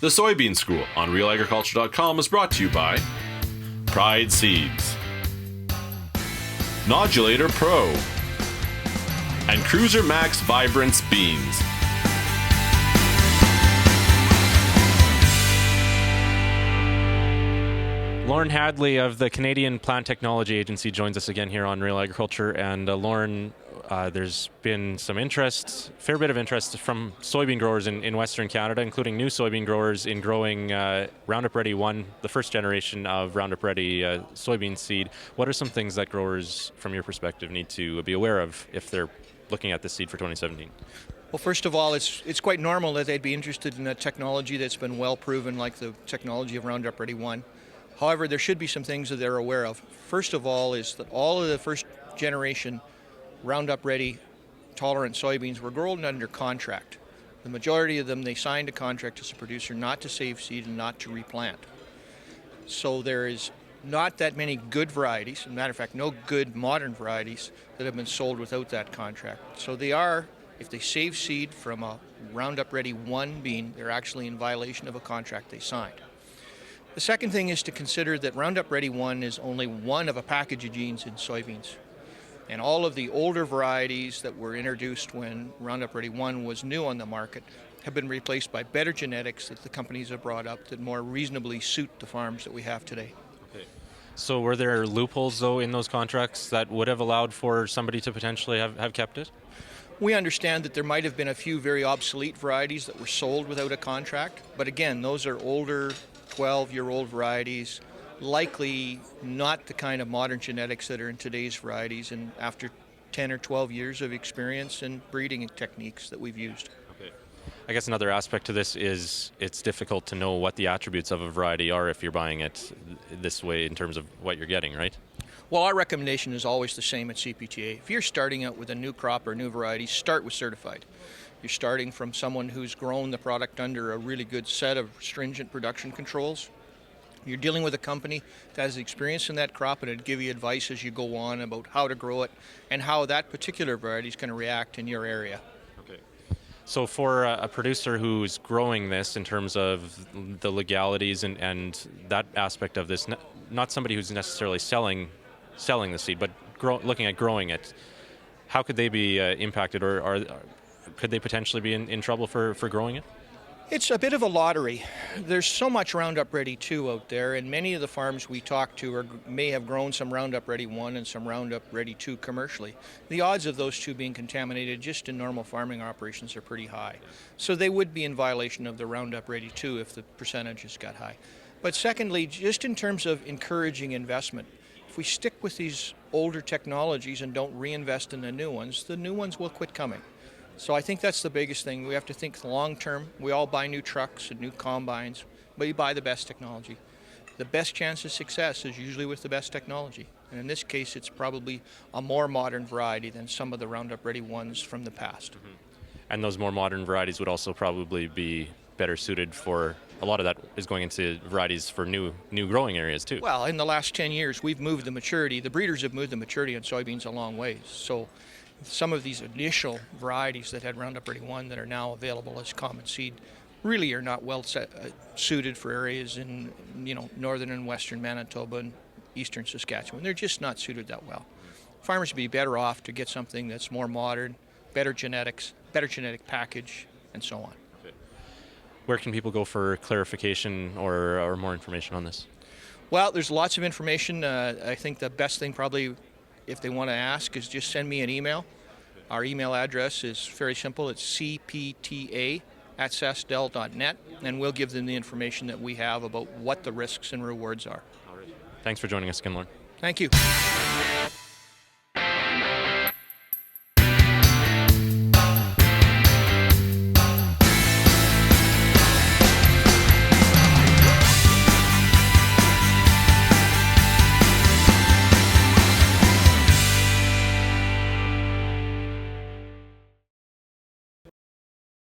The Soybean School on RealAgriculture.com is brought to you by Pride Seeds, Nodulator Pro, and Cruiser Max Vibrance Beans. Lorne Hadley of the Canadian Plant Technology Agency joins us again here on Real Agriculture. And Lorne, there's been some interest, fair bit of interest from soybean growers in Western Canada, including new soybean growers in growing Roundup Ready 1, the first generation of Roundup Ready soybean seed. What are some things that growers, from your perspective, need to be aware of if they're looking at this seed for 2017? Well, first of all, it's quite normal that they'd be interested in a technology that's been well proven, like the technology of Roundup Ready 1. However, there should be some things that they're aware of. First of all is that all of the first generation Roundup Ready tolerant soybeans were grown under contract. The majority of them, they signed a contract as a producer not to save seed and not to replant. So there is not that many good varieties, as a matter of fact, no good modern varieties that have been sold without that contract. So they are, if they save seed from a Roundup Ready 1 bean, they're actually in violation of a contract they signed. The second thing is to consider that Roundup Ready 1 is only one of a package of genes in soybeans. And all of the older varieties that were introduced when Roundup Ready 1 was new on the market have been replaced by better genetics that the companies have brought up that more reasonably suit the farms that we have today. Okay. So were there loopholes, though, in those contracts that would have allowed for somebody to potentially have kept it? We understand that there might have been a few very obsolete varieties that were sold without a contract, but again, those are older 12-year-old varieties, likely not the kind of modern genetics that are in today's varieties, and after 10 or 12 years of experience and breeding techniques that we've used. Okay. I guess another aspect to this is it's difficult to know what the attributes of a variety are if you're buying it this way in terms of what you're getting, right? Well, our recommendation is always the same at CPTA. If you're starting out with a new crop or new variety, start with certified. You're starting from someone who's grown the product under a really good set of stringent production controls. You're dealing with a company that has experience in that crop and it'll give you advice as you go on about how to grow it and how that particular variety is going to react in your area. Okay. So for a producer who's growing this in terms of the legalities and that aspect of this, not somebody who's necessarily selling the seed, but looking at growing it, how could they be impacted, or could they potentially be in trouble for growing it? It's a bit of a lottery. There's so much Roundup Ready 2 out there, and many of the farms we talk to may have grown some Roundup Ready 1 and some Roundup Ready 2 commercially. The odds of those two being contaminated just in normal farming operations are pretty high. So they would be in violation of the Roundup Ready 2 if the percentages got high. But secondly, just in terms of encouraging investment, if we stick with these older technologies and don't reinvest in the new ones will quit coming. So I think that's the biggest thing. We have to think long term. We all buy new trucks and new combines, but you buy the best technology. The best chance of success is usually with the best technology. And in this case, it's probably a more modern variety than some of the Roundup Ready 1s from the past. Mm-hmm. And those more modern varieties would also probably be better suited for, a lot of that is going into varieties for new growing areas too. Well, in the last 10 years, we've moved the maturity. The breeders have moved the maturity on soybeans a long ways. So some of these initial varieties that had Roundup Ready 1 that are now available as common seed really are not well suited for areas in northern and western Manitoba and eastern Saskatchewan. They're just not suited that well. Farmers would be better off to get something that's more modern, better genetics, better genetic package, and so on. Okay. Where can people go for clarification or more information on this? Well, there's lots of information. I think the best thing probably, if they want to ask, is just send me an email. Our email address is very simple. It's cpta@sasdel.net, and we'll give them the information that we have about what the risks and rewards are. All right. Thanks for joining us again, Lorne. Thank you.